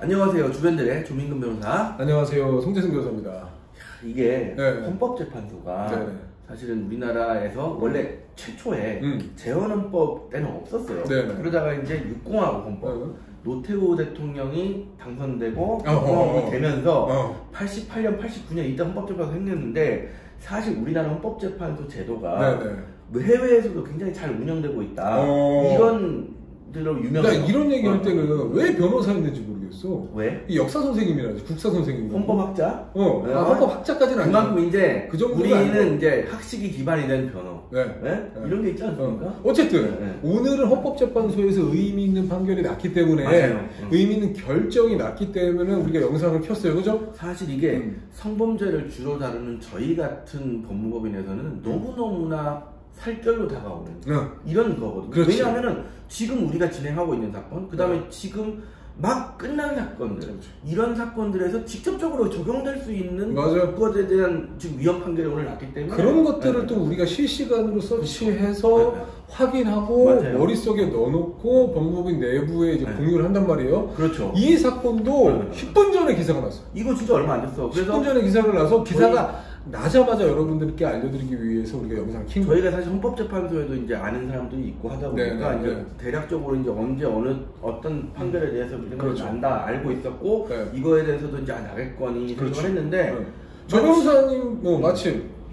안녕하세요. 주변들의 조민근 변호사. 안녕하세요. 송재승 변호사입니다. 이게 네. 헌법재판소가 네. 사실은 우리나라에서 원래 최초에 재헌헌법 때는 없었어요. 네. 그러다가 이제 육공화국 헌법 노태우 대통령이 당선되고 어. 되면서 88년, 89년 이때 헌법재판소 생겼는데 사실 우리나라 헌법재판소 제도가 해외에서도 굉장히 잘 운영되고 있다. 이런 들로 유명해요. 그러니까 이런 얘기할 때는 왜 변호사였는지 모르겠어. 왜? 이 역사 선생님이라지 국사 선생님. 헌법학자? 헌법학자까지는 아니고. 그만큼 이제 그 정도는 우리는 아니고. 이제 학식이 기반이 된 변호. 이런 게 있지 않습니까? 어쨌든 오늘은 헌법재판소에서 의미 있는 판결이 났기 때문에 의미 있는 결정이 났기 때문에 우리가 영상을 켰어요. 그죠? 사실 이게 성범죄를 주로 다루는 저희 같은 법무법인에서는 너무너무나 살결로 다가오는 이런 거거든요. 그렇지. 왜냐하면은 지금 우리가 진행하고 있는 사건, 그 다음에 지금 막 끝난 사건들, 이런 사건들에서 직접적으로 적용될 수 있는 것에 대한 지금 위헌 판결이 오늘 났기 때문에 그런 것들을 또 우리가 실시간으로 서치해서 확인하고 머릿속에 넣어놓고 법무법인 내부에 이제 공유를 한단 말이에요. 그렇죠. 이 사건도 10분 전에 기사가 났어. 이거 진짜 얼마 안 됐어. 그래서 10분 전에 기사가 나서 기사가 나자마자 여러분들께 알려드리기 위해서 우리가 영상을 킨 거예요. 저희가 사실 헌법재판소에도 이제 아는 사람들이 있고 하다 보니까 이제 대략적으로 이제 언제 어떤 판결에 대해서 이런 걸 안다 알고 있었고 이거에 대해서도 이제 나겠거니 생각을 했는데 조 변호사님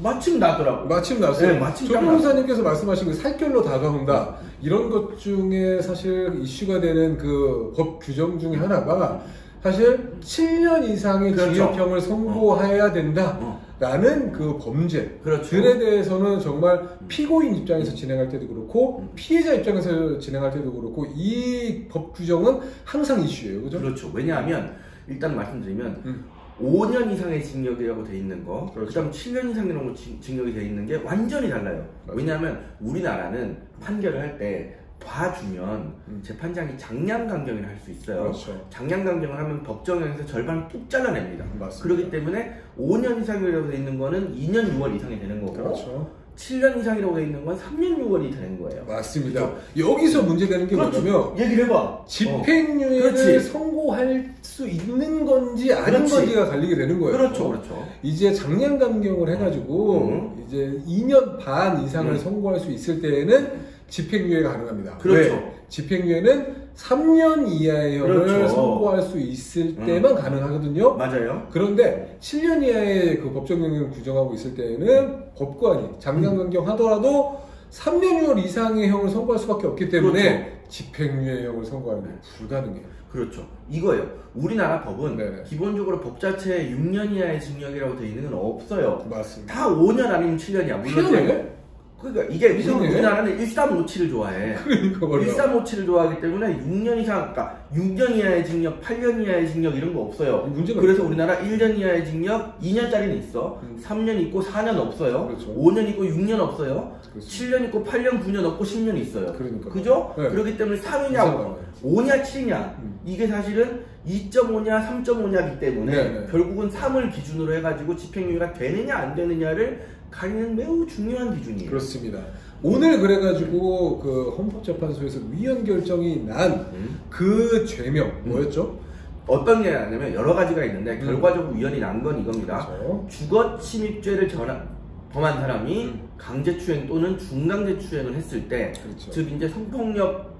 마침 나더라고. 마침 났어요. 네, 마침 조 변호사님께서 말씀하신 그 살결로 다가온다 이런 것 중에 사실 이슈가 되는 그 법 규정 중에 하나가 사실 7년 이상의 징역형을 선고해야 된다라는 그 범죄들에 대해서는 정말 피고인 입장에서 진행할 때도 그렇고 피해자 입장에서 진행할 때도 그렇고 이 법 규정은 항상 이슈예요. 그죠? 그렇죠. 왜냐하면 일단 말씀드리면 5년 이상의 징역이라고 돼 있는 거, 그다음 7년 이상의 징역이 돼 있는 게 완전히 달라요. 왜냐하면 우리나라는 판결을 할 때 봐주면 재판장이 장량강경을 할 수 있어요. 장량강경을 하면 법정에서 절반 뚝 잘라냅니다. 그렇기 때문에 5년 이상이라고 돼 있는 거는 2년 6월 이상이 되는 거고 7년 이상이라고 돼 있는 건 3년 6월이 되는 거예요. 맞습니다. 여기서 문제되는 게 뭐냐면 얘기를 해봐. 집행유예를 선고할 수 있는 건지 아닌 건지가 갈리게 되는 거예요. 그렇죠. 이제 장량감경을 해가지고 이제 2년 반 이상을 선고할 수 있을 때에는 집행유예가 가능합니다. 왜? 집행유예는 3년 이하의 형을 선고할 수 있을 때만 가능하거든요. 맞아요. 그런데 7년 이하의 그 법정형을 규정하고 있을 때에는 법관이 장량감경 하더라도 3년 6월 이상의 형을 선고할 수밖에 없기 때문에 집행유예형을 선고하는 게 불가능해요. 그렇죠. 이거예요. 우리나라 법은 기본적으로 법 자체에 6년 이하의 징역이라고 되어 있는 건 없어요. 맞습니다. 다 5년 아니면 7년이야. 물론 그러니까 이게 우리나라는 1357을 좋아해. 그러니까 1357을 좋아하기 때문에 6년 이상, 그러니까 6년 이하의 징역, 8년 이하의 징역 이런 거 없어요. 그래서 우리나라 1년 이하의 징역, 2년짜리는 있어. 3년 있고 4년 없어요. 5년 있고 6년 없어요. 7년 있고 8년, 9년 없고 10년 있어요. 그죠? 그렇기 때문에 3이냐, 5냐, 7이냐. 이게 사실은 2.5냐, 3.5냐기 때문에 결국은 3을 기준으로 해가지고 집행유예가 되느냐, 안 되느냐를 가리는 매우 중요한 기준이에요. 그렇습니다. 오늘 그래가지고 그 헌법재판소에서 위헌 결정이 난 그 죄명 뭐였죠? 어떤 게 아니면 여러 가지가 있는데 결과적으로 위헌이 난 건 이겁니다. 주거침입죄를 범한 사람이 강제추행 또는 중강제추행을 했을 때, 즉 이제 성폭력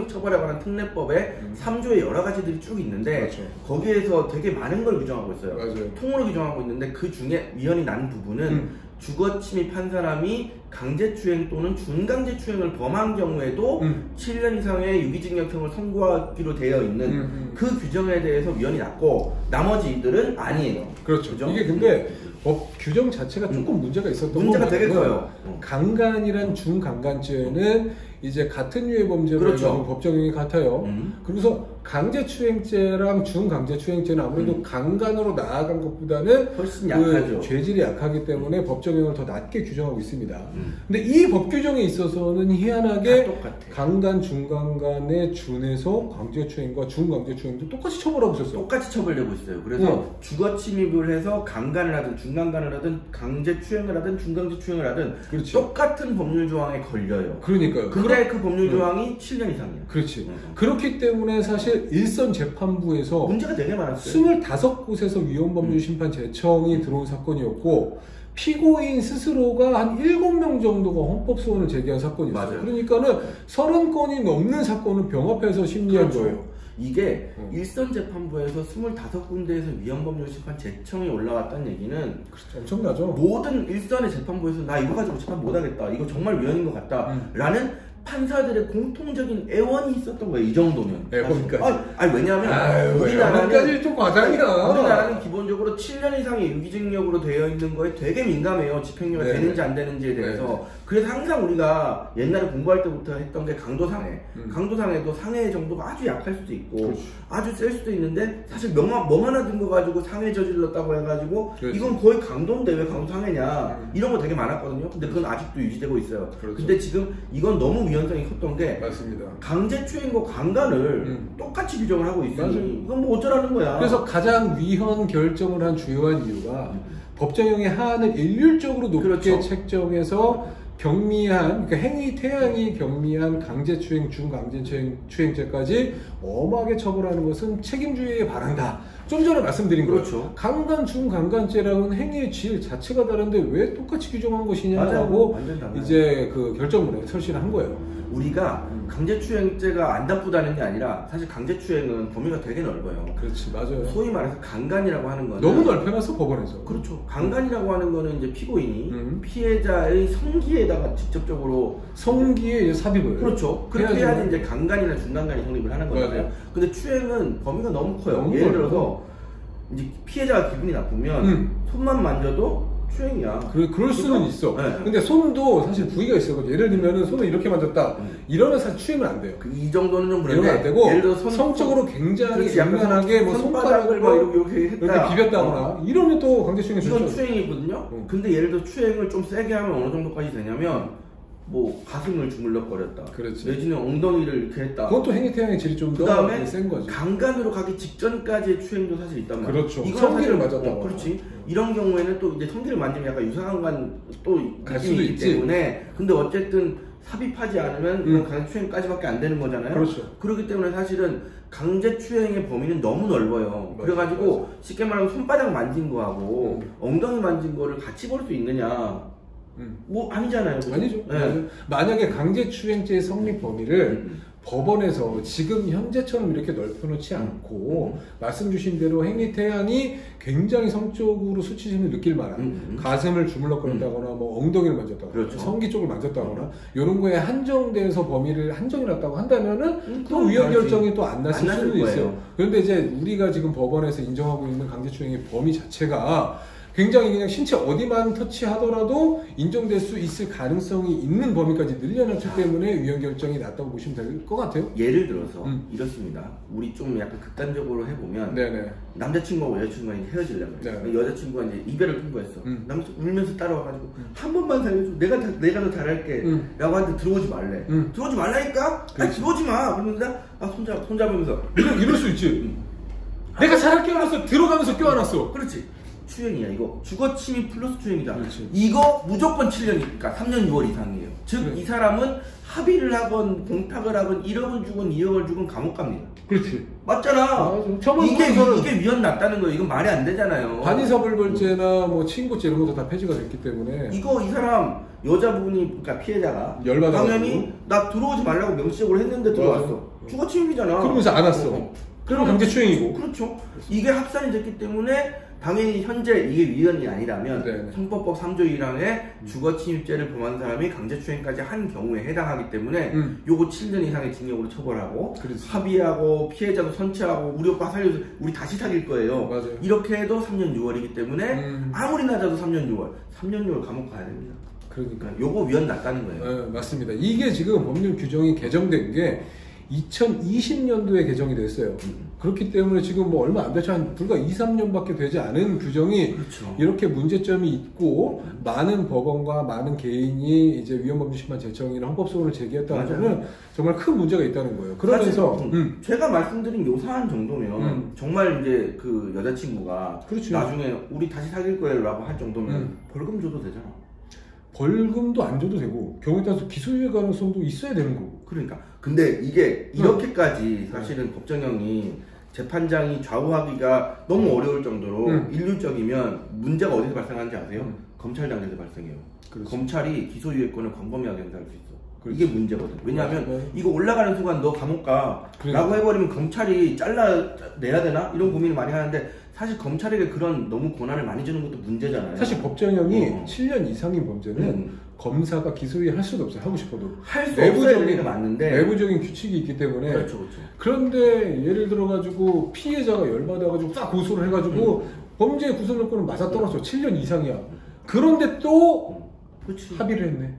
처벌에 관한 특례법에 3조에 여러 가지들이 쭉 있는데 거기에서 되게 많은 걸 규정하고 있어요. 통으로 규정하고 있는데 그 중에 위헌이 난 부분은 주거 침입한 사람이 강제추행 또는 중강제추행을 범한 경우에도 7년 이상의 유기징역형을 선고하기로 되어 있는 그 규정에 대해서 위헌이 났고 나머지들은 아니에요. 그렇죠. 이게 근데 법 규정 자체가 조금 문제가 있었던 문제가 되게 커요. 강간이란 중강간죄는 이제 같은 유해 범죄로 법정형이 같아요. 그래서 강제추행죄랑 중강제추행죄는 아무래도 강간으로 나아간 것보다는 훨씬 약하죠. 죄질이 약하기 때문에 법정형을 더 낮게 규정하고 있습니다. 근데 이 법 규정에 있어서는 희한하게 강간, 중강간에 준해서 강제추행과 중강제추행도 똑같이 처벌하고 있었어요. 똑같이 처벌되고 있어요. 그래서 주거침입을 해서 강간을 하든 중강간을 하든 강제추행을 하든 중강제추행을 하든 똑같은 법률 조항에 걸려요. 그러니까요. 근데 그 법률 조항이 7년 이상이야. 그렇지. 그렇기 때문에 사실 일선 재판부에서 문제가 되게 많았어요. 25곳에서 위헌법률 심판 제청이 들어온 사건이었고 피고인 스스로가 한 7명 정도가 헌법소원을 제기한 사건이었어요. 맞아요. 그러니까는 30건이 넘는 사건을 병합해서 심리한 그렇죠. 거예요. 이게 일선 재판부에서 25군데에서 위헌법률 심판 제청이 올라왔다는 얘기는 그렇죠. 엄청나죠. 모든 일선의 재판부에서 나 이거 가지고 재판 못하겠다, 이거 정말 위헌인 것 같다 라는 판사들의 공통적인 애원이 있었던 거예요. 이 정도면. 애원까지. 아니 왜냐하면 우리나라는 좀 과장이야. 우리나라는 기본적으로 7년 이상의 유기징역으로 되어 있는 거에 되게 민감해요. 집행유예 되는지 안 되는지에 대해서. 그래서 항상 우리가 옛날에 공부할 때부터 했던 게 강도상해. 강도상해도 상해 정도가 아주 약할 수도 있고 그렇지. 아주 셀 수도 있는데 사실 멍 하나 든 거 가지고 상해 저질렀다고 해가지고 그렇지. 이건 거의 강도인데 왜 강도상해냐 이런 거 되게 많았거든요. 근데 그건 아직도 유지되고 있어요. 그렇죠. 근데 지금 이건 너무 위헌성이 컸던 게 맞습니다. 강제추행과 강간을 똑같이 규정을 하고 있으니 맞아요. 이건 뭐 어쩌라는 거야. 그래서 가장 위헌 결정을 한 주요한 이유가 법정형의 하한을 일률적으로 높게 그렇죠. 책정해서 경미한, 그러니까 행위 태양이 경미한 강제추행, 중강제추행죄까지 엄하게 처벌하는 것은 책임주의에 바란다. 좀 전에 말씀드린 그렇죠. 거예요. 강간, 중강간죄랑은 행위의 질 자체가 다른데 왜 똑같이 규정한 것이냐라고 이제 그 결정문에 설치를 한 거예요. 우리가 강제추행죄가 안 나쁘다는 게 아니라 사실 강제추행은 범위가 되게 넓어요. 그렇지, 맞아요. 소위 말해서 강간이라고 하는 거는 너무 넓혀놨어, 법원에서. 그렇죠. 강간이라고 하는 거는 이제 피고인이 피해자의 성기에다가 직접적으로 성기에 삽입을. 그렇죠. 그렇게 해야지 이제 강간이나 중간간이 성립을 하는 거잖아요. 근데 추행은 범위가 너무 커요. 너무 예를 들어서 이제 피해자가 기분이 나쁘면 손만 만져도 추행이야. 그럴 수는 있어. 네. 근데 손도 사실 부위가 있어요. 예를 들면 손을 이렇게 만졌다. 이러면 사실 추행은 안 돼요. 이 정도는 좀 그런데 이러면 안 되고 예를 들어 성적으로 굉장히 약간 연연하게 뭐 손가락을 막 이렇게 했다. 이렇게 비볐다거나 이러면 또 강제추행이 이건 되죠. 추행이거든요. 근데 예를 들어 추행을 좀 세게 하면 어느 정도까지 되냐면 뭐 가슴을 주물럭거렸다. 그렇지. 내지는 엉덩이를 이렇게 했다. 그것도 행위태양의 질이 좀 더 센 거지. 강간으로 가기 직전까지의 추행도 사실 있단 말이야. 그렇죠. 성기를 맞았다고. 그렇지. 이런 경우에는 또 이제 성기를 만지면 약간 유사한 건또 갈 수도 있기 있지. 때문에 근데 어쨌든 삽입하지 않으면 그냥 강제추행까지밖에 안 되는 거잖아요. 그렇죠. 그렇기 때문에 사실은 강제추행의 범위는 너무 넓어요. 맞아, 그래가지고 맞아. 쉽게 말하면 손바닥 만진 거하고 엉덩이 만진 거를 같이 볼 수 있느냐? 뭐 아니잖아요. 그죠? 아니죠. 네. 만약에 강제추행죄의 성립 범위를 법원에서 지금 현재처럼 이렇게 넓혀놓지 않고 말씀 주신 대로 행위태양이 굉장히 성적으로 수치심을 느낄 만한 가슴을 주물럭거린다거나 뭐 엉덩이를 만졌다거나 그렇죠. 성기 쪽을 만졌다거나 이런 거에 한정돼서 범위를 한정해놨다고 한다면은 또 위헌 그렇지. 결정이 또 안 났을 안 수도 났을 있어요. 거예요. 그런데 이제 우리가 지금 법원에서 인정하고 있는 강제추행의 범위 자체가 굉장히 그냥 신체 어디만 터치하더라도 인정될 수 있을 가능성이 있는 범위까지 늘려놨기 때문에 위헌 결정이 났다고 보시면 될 것 같아요. 예를 들어서 이렇습니다. 우리 좀 약간 극단적으로 해보면 네네. 남자친구하고 여자친구가 이제 헤어지려고 해요. 네. 여자친구가 이제 이별을 통보했어. 남자친구 울면서 따라와가지고 한 번만 살려줘. 내가 더 잘할게. 라고 하는데 들어오지 말래. 들어오지 말라니까? 아니 들어오지 마. 그러는데 손잡으면서 이럴 수 있지. 내가 잘할게 하면서 들어가면서 껴안았어. 그렇지. 추행이야 이거. 주거침입 플러스 추행이다. 그렇지. 이거 무조건 7년이니까 3년 6월 이상이에요. 즉 이 사람은 합의를 하건 공탁을 하건 1억을 주건 2억을 주건 감옥 갑니다. 그렇지. 맞잖아. 이게 위헌 났다는 거예요. 이건 말이 안 되잖아요. 반의사불벌죄나 뭐 친고죄 이런 것도 다 폐지가 됐기 때문에 이 사람 여자분이 그러니까 피해자가 열받아가지고. 당연히 나 들어오지 말라고 명시적으로 했는데 들어왔어. 주거침입이잖아. 그러면서 안 왔어. 그러면 강제추행이고. 그렇죠. 이게 합산이 됐기 때문에 당연히 현재 이게 위헌이 아니라면 네네. 형법법 3조 1항에 주거침입죄를 범한 사람이 강제추행까지 한 경우에 해당하기 때문에 요거 7년 이상의 징역으로 처벌하고 그렇지. 합의하고 피해자도 선체하고 우리 오빠 살려서 우리 다시 사귈 거예요. 맞아요. 이렇게 해도 3년 6월이기 때문에 아무리 낮아도 3년 6월 3년 6월 감옥 가야 됩니다. 그러니까 요거 위헌 났다는 거예요. 네, 맞습니다. 이게 지금 법률 규정이 개정된 게 2020년도에 개정이 됐어요. 그렇기 때문에 지금 뭐 얼마 안 되지, 한 불과 2, 3년밖에 되지 않은 규정이 그렇죠. 이렇게 문제점이 있고 많은 법원과 많은 개인이 이제 위헌법률 심판 제청이나 헌법소원을 제기했다는 것은 정말 큰 문제가 있다는 거예요. 그러면서 제가 말씀드린 요 사안 정도면 정말 이제 그 여자친구가 그렇죠. 나중에 우리 다시 사귈 거예요라고 할 정도면 벌금 줘도 되잖아. 벌금도 안 줘도 되고 경우에 따라서 기소유예 가능성도 있어야 되는 거고. 그러니까 근데 이게 이렇게까지 사실은 법정형이 재판장이 좌우하기가 너무 어려울 정도로 일률적이면 문제가 어디서 발생하는지 아세요? 검찰장에서 발생해요. 그렇지. 검찰이 기소유예권을 광범위하게 행사할 수 있어. 그렇지. 이게 문제거든. 왜냐하면 이거 올라가는 순간 너 감옥 가 라고 해버리면 검찰이 잘라내야 되나? 이런 고민을 많이 하는데 사실 검찰에게 그런 너무 권한을 많이 주는 것도 문제잖아요. 사실 법정형이 7년 이상인 범죄는 검사가 기소유예 할 수도 없어요. 하고 싶어도. 할 수 없어야 되는 게 맞는데 내부적인 규칙이 있기 때문에. 그렇죠, 그렇죠. 그런데 예를 들어가지고 피해자가 열받아가지고 딱 고소를 해가지고 범죄의 구속요건을 맞아떨어져. 7년 이상이야. 그런데 또 합의를 했네.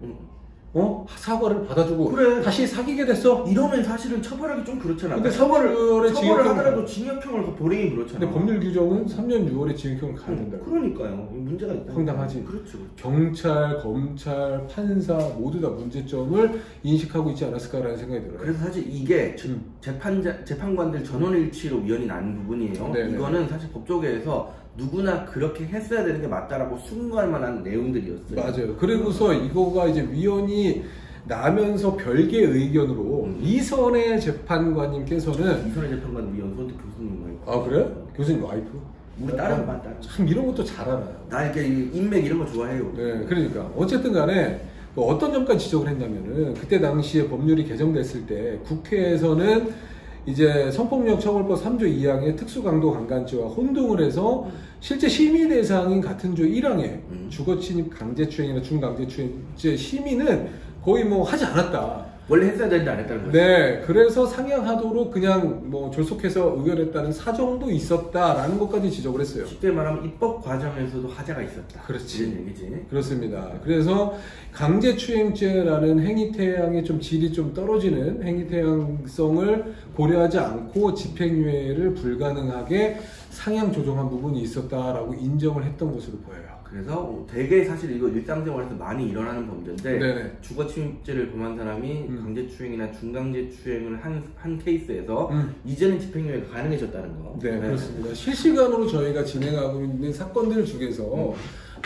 사과를 받아주고 그래. 다시 사귀게 됐어. 이러면 사실은 처벌하기 좀 그렇잖아. 근데 처벌을 하더라도 징역형을 보내긴 그렇잖아. 근데 법률 규정은 3년 6월에 징역형을 가야 된다. 그러니까요. 문제가 있다. 황당하지. 그렇죠. 경찰, 검찰, 판사 모두 다 문제점을 인식하고 있지 않았을까라는 생각이 들어요. 그래서 사실 이게 재판관들 전원일치로 위헌이 난 부분이에요. 네네. 이거는 사실 법조계에서 누구나 그렇게 했어야 되는 게 맞다라고 순구할 만한 내용들이었어요. 맞아요. 그리고서 이거가 이제 위헌이 나면서 별개의 의견으로 이선의 재판관님께서는 이선의 재판관 위원 손도 교수님 와이프. 아 그래? 교수님 와이프? 우리 딸은 딸. 참 이런 것도 잘 알아요. 나 이렇게 인맥 이런 거 좋아해요. 네, 그러니까 어쨌든 간에 어떤 점까지 지적을 했냐면은 그때 당시에 법률이 개정됐을 때 국회에서는 이제 성폭력 처벌법 3조 2항의 특수강도 강간죄와 혼동을 해서 실제 심의 대상인 같은 조 1항에 주거침입 강제추행이나 중강제추행죄 심의는 거의 뭐 하지 않았다. 원래 했어야 되는데 안 했다는 거죠. 네, 그래서 상향하도록 그냥 뭐 졸속해서 의결했다는 사정도 있었다라는 것까지 지적을 했어요. 쉽게 말하면 입법 과정에서도 하자가 있었다. 그렇지. 이런 얘기지. 그렇습니다. 그래서 강제추행죄라는 행위태양의 좀 질이 좀 떨어지는 행위태양성을 고려하지 않고 집행유예를 불가능하게 상향 조정한 부분이 있었다라고 인정을 했던 것으로 보여요. 그래서 되게 사실 이거 일상생활에서 많이 일어나는 범죄인데 네네. 주거침입죄를 범한 사람이 강제추행이나 중강제추행을 한 케이스에서 이제는 집행유예가 가능해졌다는 거. 네, 그렇습니다. 실시간으로 저희가 진행하고 있는 사건들 중에서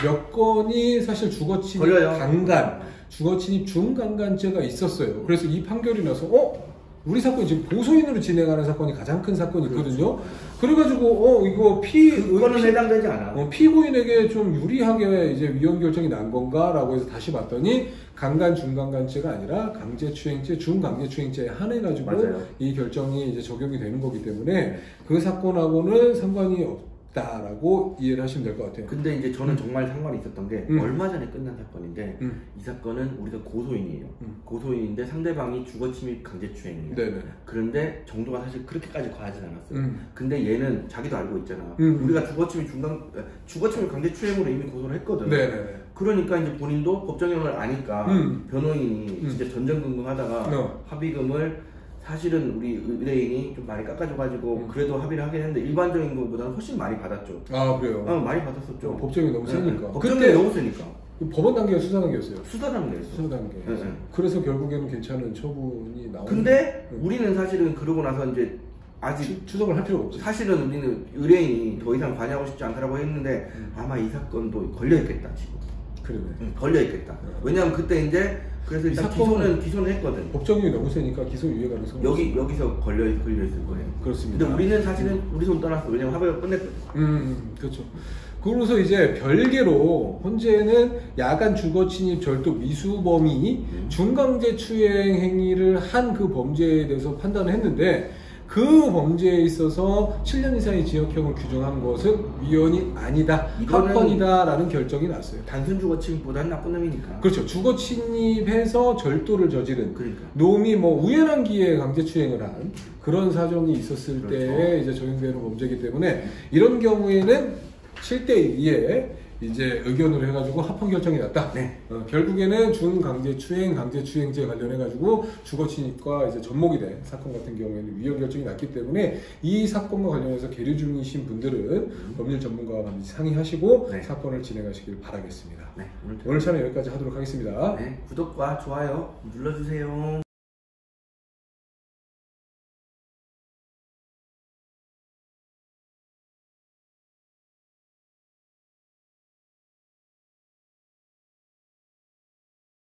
몇 건이 사실 주거침입 강간, 주거침입 중강간죄가 있었어요. 그래서 이 판결이 나서 우리 사건이 지금 고소인으로 진행하는 사건이 가장 큰 사건이거든요. 그렇죠. 그래가지고 이거 그거는 해당되지 않아. 피고인에게 좀 유리하게 이제 위헌 결정이 난 건가라고 해서 다시 봤더니 강간 중강간죄가 아니라 강제추행죄 중강제추행죄에 한해가지고 맞아요. 이 결정이 이제 적용이 되는 거기 때문에 그 사건하고는 상관이 없다라고 이해를 하시면 될 것 같아요. 근데 이제 저는 정말 상관이 있었던 게 얼마 전에 끝난 사건인데 이 사건은 우리가 고소인이에요. 고소인인데 상대방이 주거침입 강제추행이에요. 네네. 그런데 정도가 사실 그렇게까지 과하진 않았어요. 근데 얘는 자기도 알고 있잖아. 우리가 주거침입 강제추행으로 이미 고소를 했거든. 네네. 그러니까 이제 본인도 법정형을 아니까 변호인이 진짜 전전긍긍하다가 합의금을 사실은 우리 의뢰인이 좀 많이 깎아줘가지고 그래도 합의를 하긴 했는데 일반적인 것보다는 훨씬 많이 받았죠. 아 그래요? 많이 받았었죠. 법정이 너무 세니까. 법정이 너무 세니까. 법원 단계가 수사 단계였어요? 수사 단계였어. 수사 단계. 그래서 결국에는 괜찮은 처분이 나오는. 근데 우리는 사실은 그러고 나서 이제 아직 추적을 할 필요가 없지. 사실은 우리는 의뢰인이 더 이상 관여하고 싶지 않다라고 했는데 아마 이 사건도 걸려있겠다 지금. 그러네. 걸려있겠다. 왜냐면 그때 이제 그래서 일단 기소는 했거든. 법정이 너무 세니까 기소 유예 가능성. 여기서 걸려있을 거예요. 그렇습니다. 근데 우리는 사실은 우리 손 떠났어. 왜냐면 합의가 끝냈거든. 그렇죠. 그러면서 이제 별개로 현재는 야간 주거침입 절도 미수범이 중강제추행 행위를 한 그 범죄에 대해서 판단을 했는데 그 범죄에 있어서 7년 이상의 징역형을 규정한 것은 위헌이 아니다, 합헌이다라는 결정이 났어요. 단순 주거침입보다는 나쁜 놈이니까. 그렇죠. 주거침입해서 절도를 저지른 놈이 뭐 우연한 기회에 강제추행을 한 그런 사정이 있었을 때에 이제 적용되는 범죄이기 때문에 이런 경우에는 7대2에 이제 의견으로 해가지고 합헌 결정이 났다. 네. 결국에는 중강제추행, 강제추행죄 관련해가지고 주거침입과 이제 접목이 된 사건 같은 경우에는 위헌 결정이 났기 때문에 이 사건과 관련해서 계류 중이신 분들은 법률 전문가와 반드시 상의하시고 사건을 진행하시길 바라겠습니다. 네. 오늘 촬영 여기까지 하도록 하겠습니다. 네. 구독과 좋아요 눌러주세요.